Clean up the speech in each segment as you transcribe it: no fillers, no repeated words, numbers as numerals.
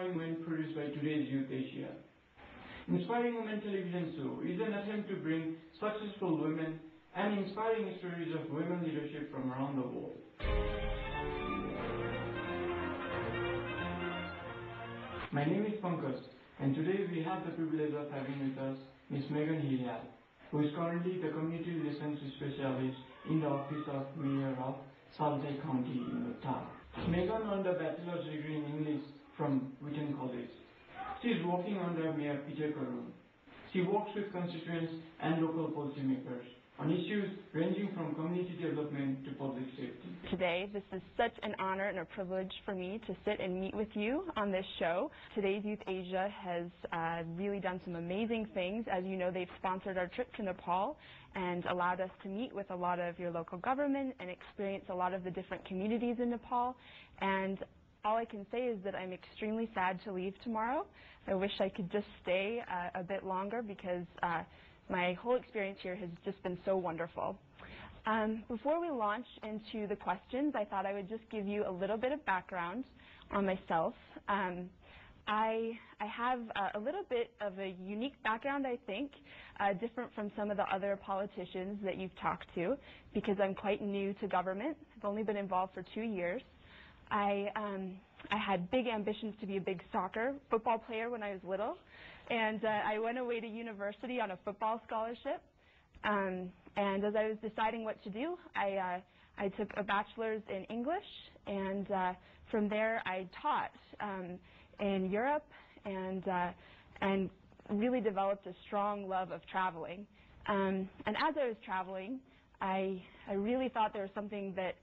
inspiring men produced by today's Youth Asia. Inspiring Women television show is an attempt to bring successful women and inspiring stories of women leadership from around the world. My name is Pankaj, and today we have the privilege of having with us Ms. Hillyard, who is currently the Community Relations Specialist in the Office of Mayor of Salt Lake County in Utah. Megan earned a bachelor's degree in English from Wheaton College. She is working under Mayor Peter Karoon. She works with constituents and local policymakers on issues ranging from community development to public safety. Today, this is such an honor and a privilege for me to sit and meet with you on this show. Today's Youth Asia has really done some amazing things. As you know, they've sponsored our trip to Nepal and allowed us to meet with a lot of your local government and experience a lot of the different communities in Nepal. And all I can say is that I'm extremely sad to leave tomorrow. I wish I could just stay a bit longer because my whole experience here has just been so wonderful. Before we launch into the questions, I thought I would just give you a little bit of background on myself. I have a little bit of a unique background, I think, different from some of the other politicians that you've talked to, because I'm quite new to government. I've only been involved for 2 years. I had big ambitions to be a big soccer football player when I was little, and I went away to university on a football scholarship. And as I was deciding what to do, I took a bachelor's in English, and from there I taught in Europe and really developed a strong love of traveling. And as I was traveling, I really thought there was something that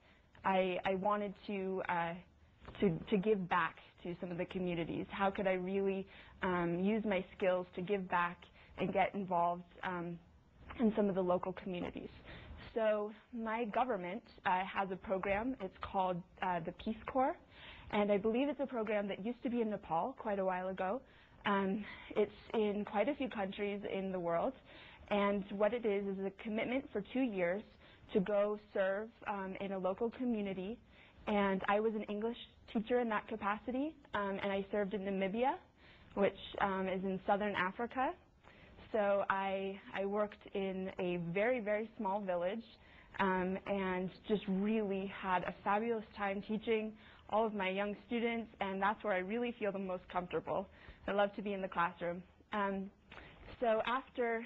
I wanted to give back to some of the communities. How could I really use my skills to give back and get involved in some of the local communities? So my government has a program. It's called the Peace Corps, and I believe it's a program that used to be in Nepal quite a while ago. It's in quite a few countries in the world, and what it is a commitment for 2 years to go serve in a local community. And I was an English teacher in that capacity, and I served in Namibia, which is in southern Africa. So I worked in a very, very small village and just really had a fabulous time teaching all of my young students, and that's where I really feel the most comfortable. I love to be in the classroom. So after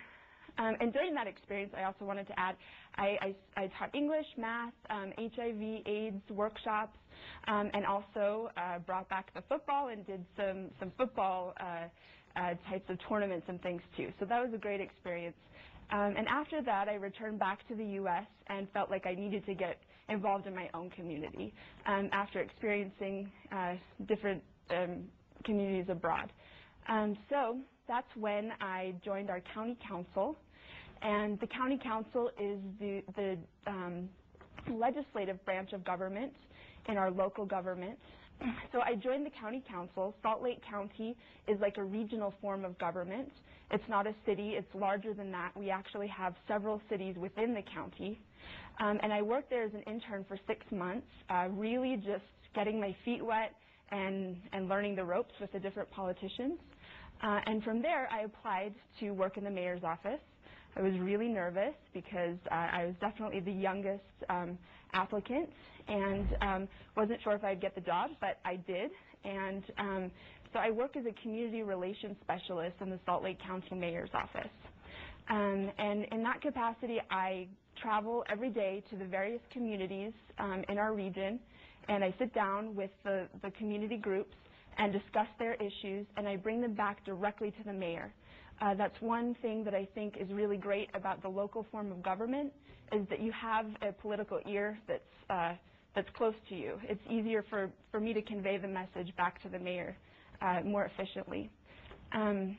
and during that experience, I also wanted to add, I taught English, math, HIV, AIDS workshops, and also brought back the football and did some football types of tournaments and things too. So that was a great experience. And after that, I returned back to the U.S. and felt like I needed to get involved in my own community after experiencing different communities abroad. So that's when I joined our county council, and the county council is the legislative branch of government in our local government. So I joined the county council. Salt Lake County is like a regional form of government. It's not a city. It's larger than that. We actually have several cities within the county. And I worked there as an intern for 6 months, really just getting my feet wet and learning the ropes with the different politicians. And from there, I applied to work in the mayor's office. I was really nervous because I was definitely the youngest applicant and wasn't sure if I'd get the job, but I did. And so I work as a community relations specialist in the Salt Lake County Mayor's office. And in that capacity, I travel every day to the various communities in our region, and I sit down with the community groups and discuss their issues, and I bring them back directly to the mayor. That's one thing that I think is really great about the local form of government, is that you have a political ear that's close to you. It's easier for me to convey the message back to the mayor more efficiently. And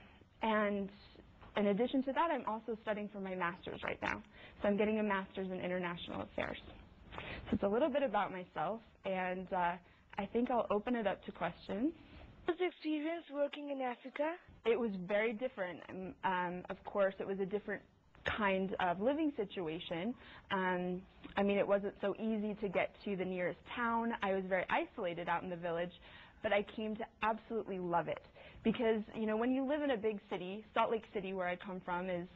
in addition to that, I'm also studying for my master's right now. So I'm getting a master's in international affairs. So it's a little bit about myself, and I think I'll open it up to questions. What was the experience working in Africa? It was very different. Of course, it was a different kind of living situation. I mean, it wasn't so easy to get to the nearest town. I was very isolated out in the village, but I came to absolutely love it. Because, you know, when you live in a big city, Salt Lake City, where I come from, is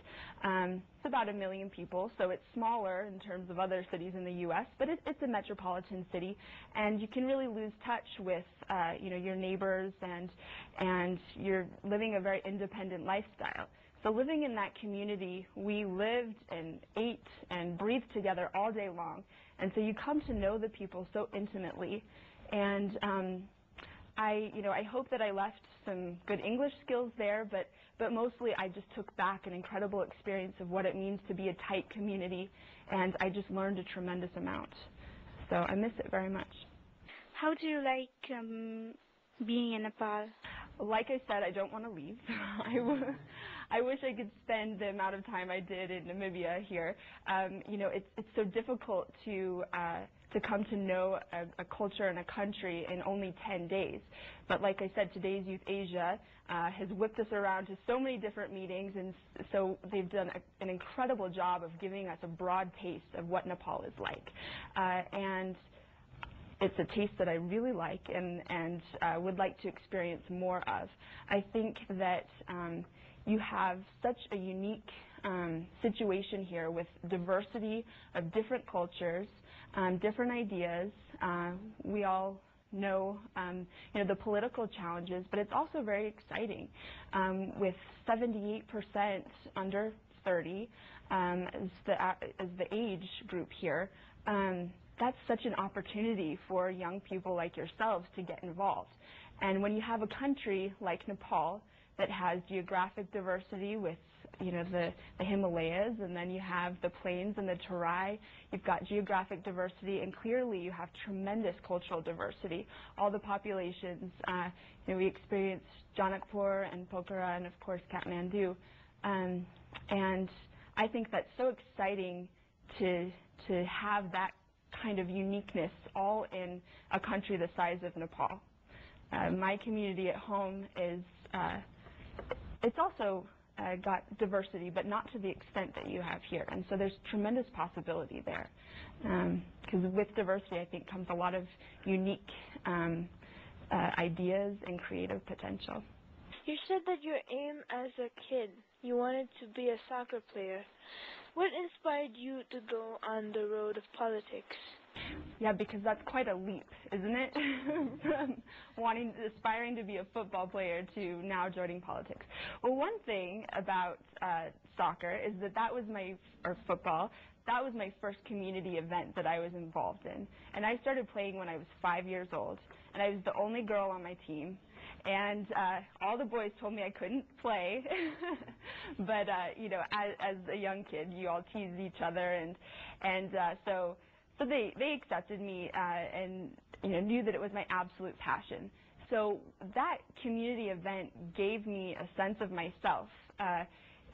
it's about 1 million people, so it's smaller in terms of other cities in the U.S., but it's a metropolitan city, and you can really lose touch with, you know, your neighbors, and you're living a very independent lifestyle. So living in that community, we lived and ate and breathed together all day long, and so you come to know the people so intimately, and I hope that I left some good English skills there, but mostly I just took back an incredible experience of what it means to be a tight community, and I just learned a tremendous amount. So I miss it very much. How do you like being in Nepal? Like I said, I don't want to leave. I wish I could spend the amount of time I did in Namibia here. You know, it's so difficult to come to know a culture and a country in only 10 days. But like I said, today's Youth Asia has whipped us around to so many different meetings, and so they've done an incredible job of giving us a broad taste of what Nepal is like. And it's a taste that I really like and would like to experience more of. I think that you have such a unique situation here with diversity of different cultures, different ideas. We all know, the political challenges, but it's also very exciting. With 78% under 30 as the age group here, that's such an opportunity for young people like yourselves to get involved. And when you have a country like Nepal that has geographic diversity with, you know, the Himalayas, and then you have the plains and the Terai, you've got geographic diversity, and clearly you have tremendous cultural diversity. All the populations, we experienced Janakpur and Pokhara and, of course, Kathmandu. And I think that's so exciting to have that kind of uniqueness all in a country the size of Nepal. My community at home is, it's also got diversity, but not to the extent that you have here. And so there's tremendous possibility there. Because with diversity, I think, comes a lot of unique ideas and creative potential. You said that your aim as a kid, you wanted to be a soccer player. What inspired you to go on the road of politics? Yeah, because that's quite a leap, isn't it? From aspiring to be a football player to now joining politics. Well, one thing about soccer is that was football, that was my first community event that I was involved in. And I started playing when I was 5 years old, and I was the only girl on my team. And all the boys told me I couldn't play, but as a young kid, you all teased each other, and so they accepted me and knew that it was my absolute passion. So that community event gave me a sense of myself.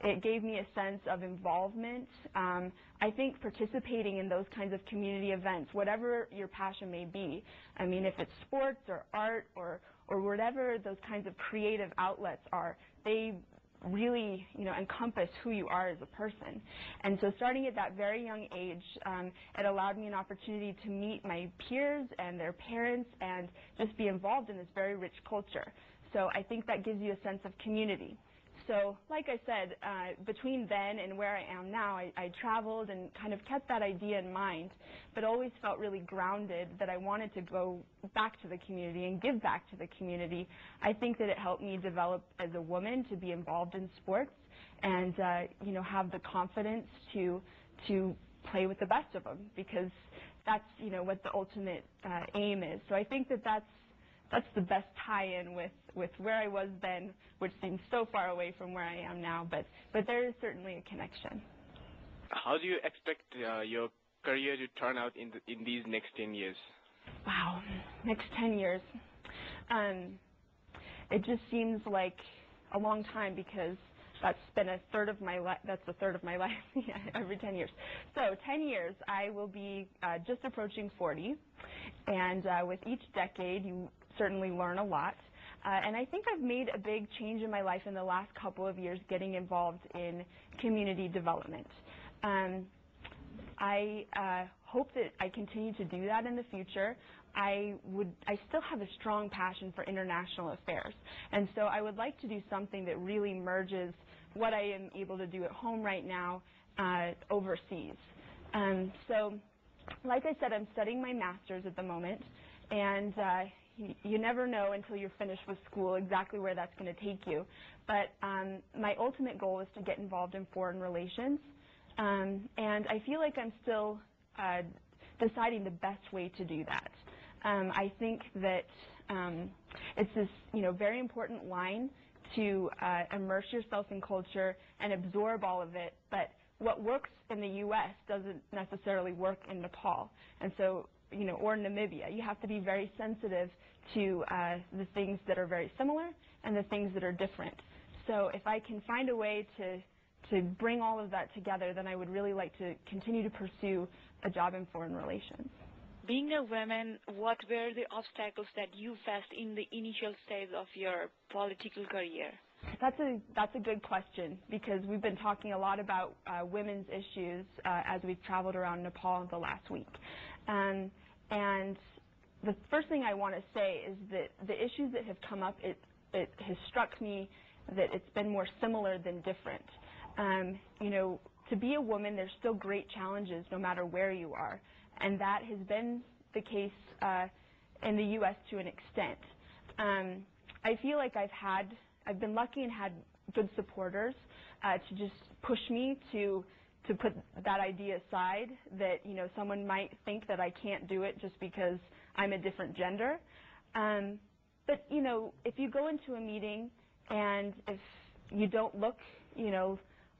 It gave me a sense of involvement. I think participating in those kinds of community events, whatever your passion may be, I mean, if it's sports or art or whatever those kinds of creative outlets are, they really, encompass who you are as a person. And so starting at that very young age, it allowed me an opportunity to meet my peers and their parents and just be involved in this very rich culture. So I think that gives you a sense of community. So, like I said, between then and where I am now, I traveled and kind of kept that idea in mind, but always felt really grounded that I wanted to go back to the community and give back to the community. I think that it helped me develop as a woman to be involved in sports and, have the confidence to play with the best of them, because that's, what the ultimate aim is. So I think that that's the best tie-in with where I was then, which seems so far away from where I am now, but there is certainly a connection. How do you expect your career to turn out in these next 10 years? Wow, next 10 years. It just seems like a long time, because that's been a third of my life. That's a third of my life every 10 years. So 10 years, I will be just approaching 40, and with each decade, you certainly learn a lot. And I think I've made a big change in my life in the last couple of years getting involved in community development. I hope that I continue to do that in the future. I still have a strong passion for international affairs. And so I would like to do something that really merges what I am able to do at home right now overseas. So, like I said, I'm studying my master's at the moment, and you never know until you're finished with school exactly where that's going to take you. But my ultimate goal is to get involved in foreign relations, and I feel like I'm still deciding the best way to do that. I think that it's this, very important line to immerse yourself in culture and absorb all of it, but what works in the U.S. doesn't necessarily work in Nepal, and so, or Namibia. You have to be very sensitive to the things that are very similar and the things that are different. So if I can find a way to bring all of that together, then I would really like to continue to pursue a job in foreign relations. Being a woman, what were the obstacles that you faced in the initial stage of your political career? That's a good question, because we've been talking a lot about women's issues as we've traveled around Nepal the last week. And the first thing I want to say is that the issues that have come up, it has struck me that it's been more similar than different. To be a woman, there's still great challenges no matter where you are. And that has been the case in the U.S. to an extent. I feel like I've been lucky and had good supporters to just push me to put that idea aside that, someone might think that I can't do it just because I'm a different gender. But, if you go into a meeting and if you don't look,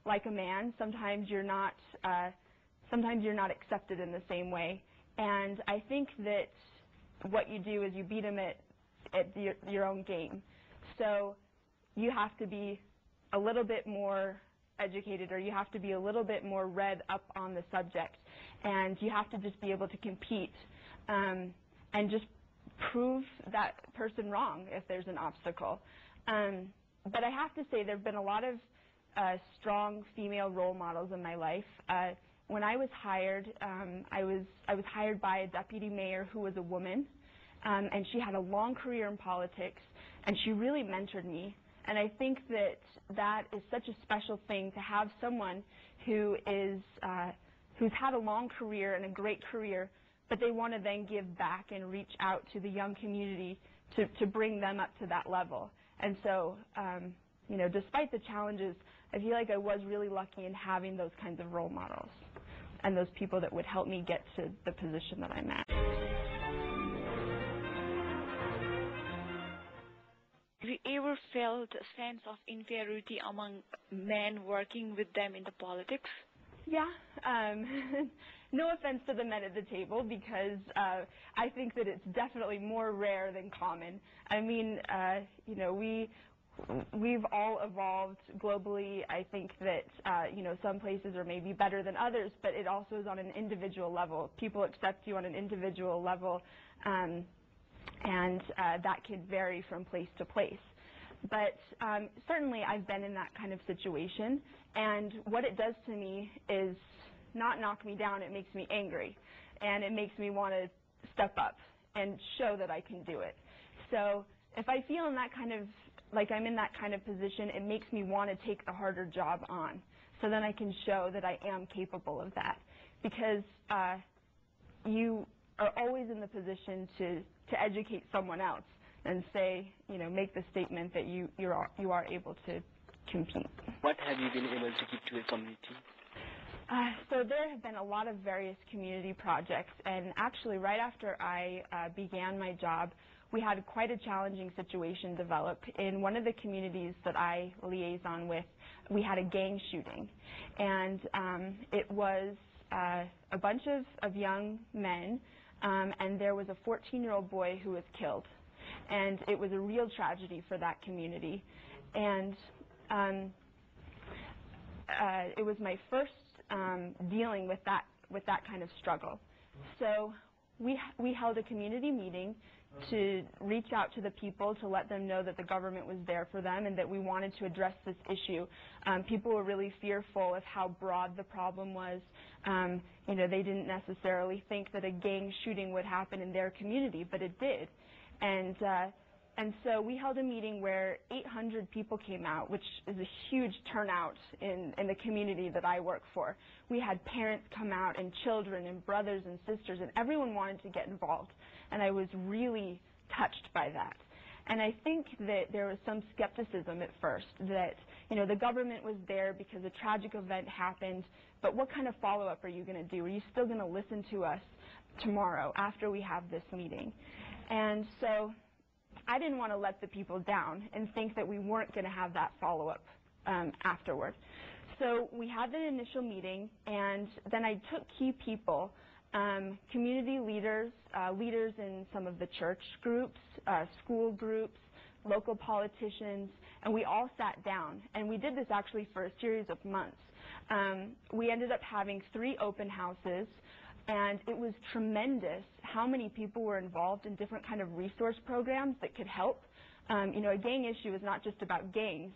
like a man, sometimes you're not accepted in the same way. And I think that what you do is you beat them at your own game. So you have to be a little bit more educated, or you have to be a little bit more read up on the subject. And you have to just be able to compete and just prove that person wrong if there's an obstacle. But I have to say there have been a lot of strong female role models in my life. When I was hired, I was hired by a deputy mayor who was a woman, and she had a long career in politics, and she really mentored me. And I think that is such a special thing to have someone who's had a long career and a great career, but they want to then give back and reach out to the young community to bring them up to that level. And so, despite the challenges, I feel like I was really lucky in having those kinds of role models and those people that would help me get to the position that I'm at. Have you ever felt a sense of inferiority among men working with them in the politics? Yeah. No offense to the men at the table, because I think that it's definitely more rare than common. I mean, we've all evolved globally. I think that, some places are maybe better than others, but it also is on an individual level. People accept you on an individual level, and that can vary from place to place. But certainly I've been in that kind of situation, and what it does to me is not knock me down, it makes me angry, and it makes me want to step up and show that I can do it. So if I feel in that kind of, like I'm in that kind of position, it makes me want to take the harder job on, so then I can show that I am capable of that. Because you are always in the position to educate someone else and say, make the statement that you are able to compete. What have you been able to give to the community? So there have been a lot of various community projects, and actually right after I began my job, we had quite a challenging situation develop. In one of the communities that I liaison with, we had a gang shooting, and it was a bunch of young men, and there was a 14-year-old boy who was killed, and it was a real tragedy for that community. And it was my first dealing with that kind of struggle. So we held a community meeting to reach out to the people to let them know that the government was there for them and that we wanted to address this issue. People were really fearful of how broad the problem was. You know, they didn't necessarily think that a gang shooting would happen in their community, but it did. And so we held a meeting where 800 people came out, which is a huge turnout in the community that I work for. We had parents come out and children and brothers and sisters, and everyone wanted to get involved. And I was really touched by that. And I think that there was some skepticism at first that, you know, the government was there because a tragic event happened, but what kind of follow-up are you going to do? Are you still going to listen to us tomorrow after we have this meeting? And so I didn't want to let the people down and think that we weren't going to have that follow-up afterward. So we had the initial meeting, and then I took key people, community leaders, leaders in some of the church groups, school groups, local politicians, and we all sat down. And we did this actually for a series of months. We ended up having 3 open houses, and it was tremendous how many people were involved in different kind of resource programs that could help. You know, a gang issue is not just about gangs.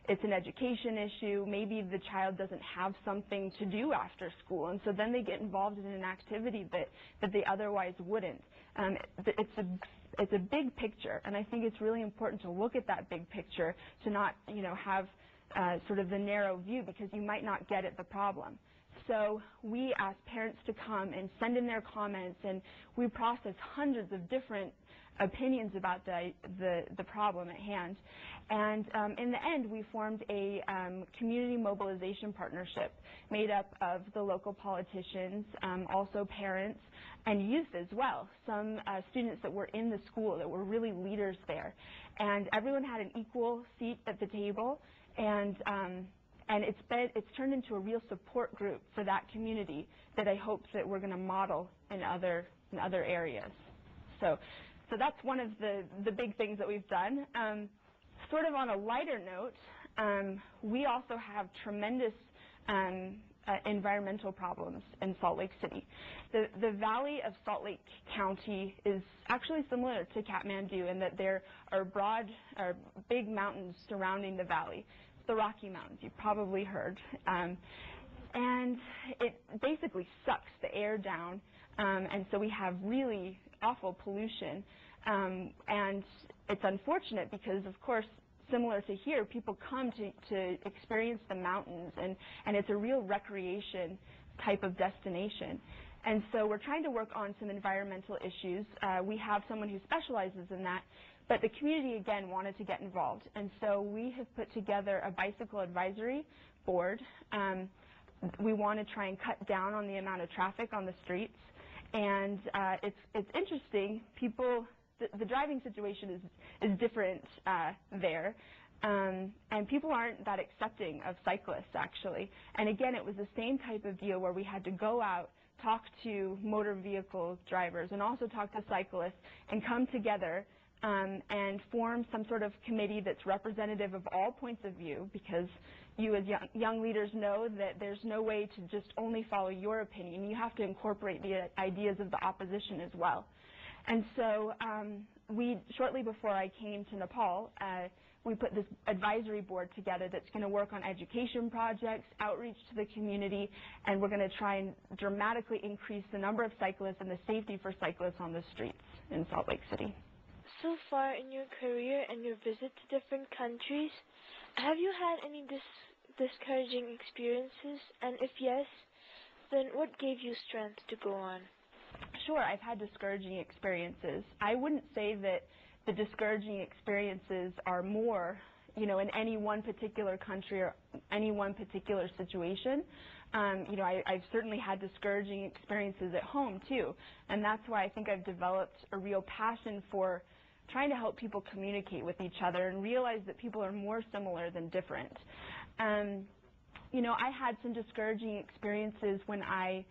It's an education issue. Maybe the child doesn't have something to do after school, and so then they get involved in an activity that they otherwise wouldn't. It's a big picture, and I think it's really important to look at that big picture, to not, you know, have sort of the narrow view, because you might not get at the problem. So we asked parents to come and send in their comments, and we processed hundreds of different opinions about the problem at hand. And in the end, we formed a community mobilization partnership made up of the local politicians, also parents, and youth as well, some students that were in the school that were really leaders there. And everyone had an equal seat at the table, and it's turned into a real support group for that community that I hope that we're going to model in other areas. So that's one of the big things that we've done. Sort of on a lighter note, we also have tremendous environmental problems in Salt Lake City. The valley of Salt Lake County is actually similar to Kathmandu in that there are big mountains surrounding the valley. The Rocky Mountains, you've probably heard. And it basically sucks the air down, and so we have really awful pollution. And it's unfortunate because, of course, similar to here, people come to experience the mountains, and it's a real recreation type of destination. And so we're trying to work on some environmental issues. We have someone who specializes in that, but the community, again, wanted to get involved. And so we have put together a bicycle advisory board. We want to try and cut down on the amount of traffic on the streets. And it's interesting. People, the driving situation is different there. And people aren't that accepting of cyclists, actually. And again, it was the same type of deal where we had to go out, talk to motor vehicle drivers, and also talk to cyclists, and come together and form some sort of committee that's representative of all points of view, because you as young leaders know that there's no way to just only follow your opinion. You have to incorporate the ideas of the opposition as well. And so shortly before I came to Nepal, we put this advisory board together that's going to work on education projects, outreach to the community, and we're going to try and dramatically increase the number of cyclists and the safety for cyclists on the streets in Salt Lake City. So far in your career and your visit to different countries, have you had any discouraging experiences? And if yes, then what gave you strength to go on? Sure, I've had discouraging experiences. I wouldn't say that the discouraging experiences are more, you know, in any one particular country or any one particular situation. You know, I've certainly had discouraging experiences at home, too. And that's why I think I've developed a real passion for trying to help people communicate with each other and realize that people are more similar than different. You know, I had some discouraging experiences when I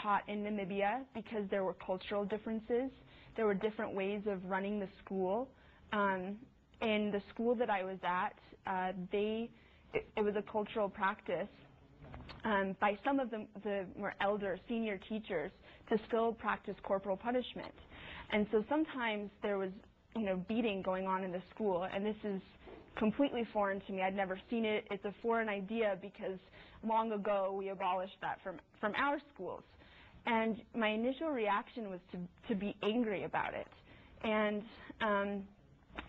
taught in Namibia because there were cultural differences. There were different ways of running the school. In the school that I was at, it was a cultural practice by some of the more elder, senior teachers to still practice corporal punishment. And so sometimes there was, beating going on in the school, and this is completely foreign to me. I'd never seen it. It's a foreign idea because long ago we abolished that from our schools. And my initial reaction was to be angry about it. And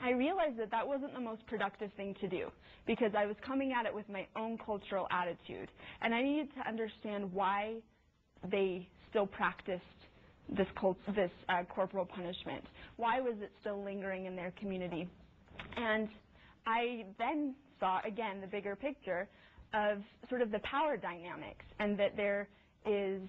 I realized that wasn't the most productive thing to do because I was coming at it with my own cultural attitude. And I needed to understand why they still practiced this corporal punishment. Why was it still lingering in their community? And I then saw, again, the bigger picture of sort of the power dynamics, and that there is,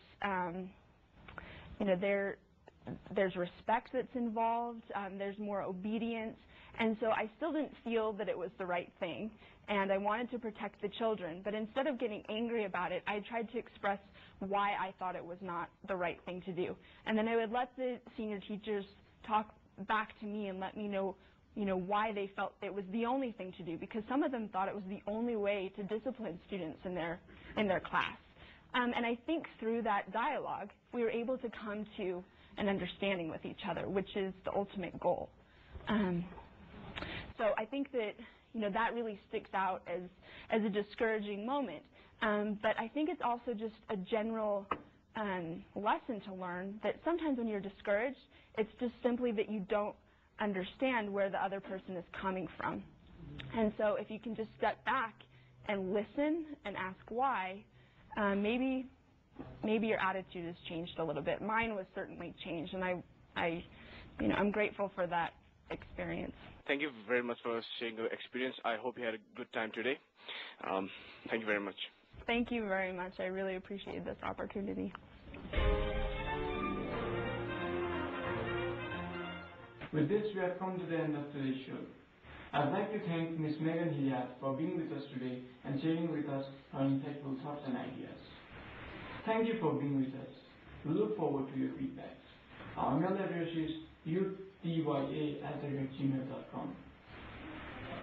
there's respect that's involved, there's more obedience, and so I still didn't feel that it was the right thing, and I wanted to protect the children, but instead of getting angry about it, I tried to express why I thought it was not the right thing to do. And then I would let the senior teachers talk back to me and let me know, why they felt it was the only thing to do, because some of them thought it was the only way to discipline students in their class. And I think through that dialogue, we were able to come to an understanding with each other, which is the ultimate goal. So I think that, that really sticks out as a discouraging moment. But I think it's also just a general lesson to learn that sometimes when you're discouraged, it's just simply that you don't understand where the other person is coming from. And so if you can just step back and listen and ask why, maybe your attitude has changed a little bit. Mine was certainly changed, and I'm grateful for that experience. Thank you very much for sharing your experience. I hope you had a good time today. Thank you very much. Thank you very much. I really appreciate this opportunity. With this, we have come to the end of today's show. I'd like to thank Ms. Megan Hillyard for being with us today and sharing with us her insightful thoughts and ideas. Thank you for being with us. We look forward to your feedback. Our email address is utya@gmail.com.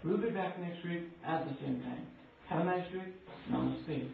We'll be back next week at the same time. Have a nice week. Namaste.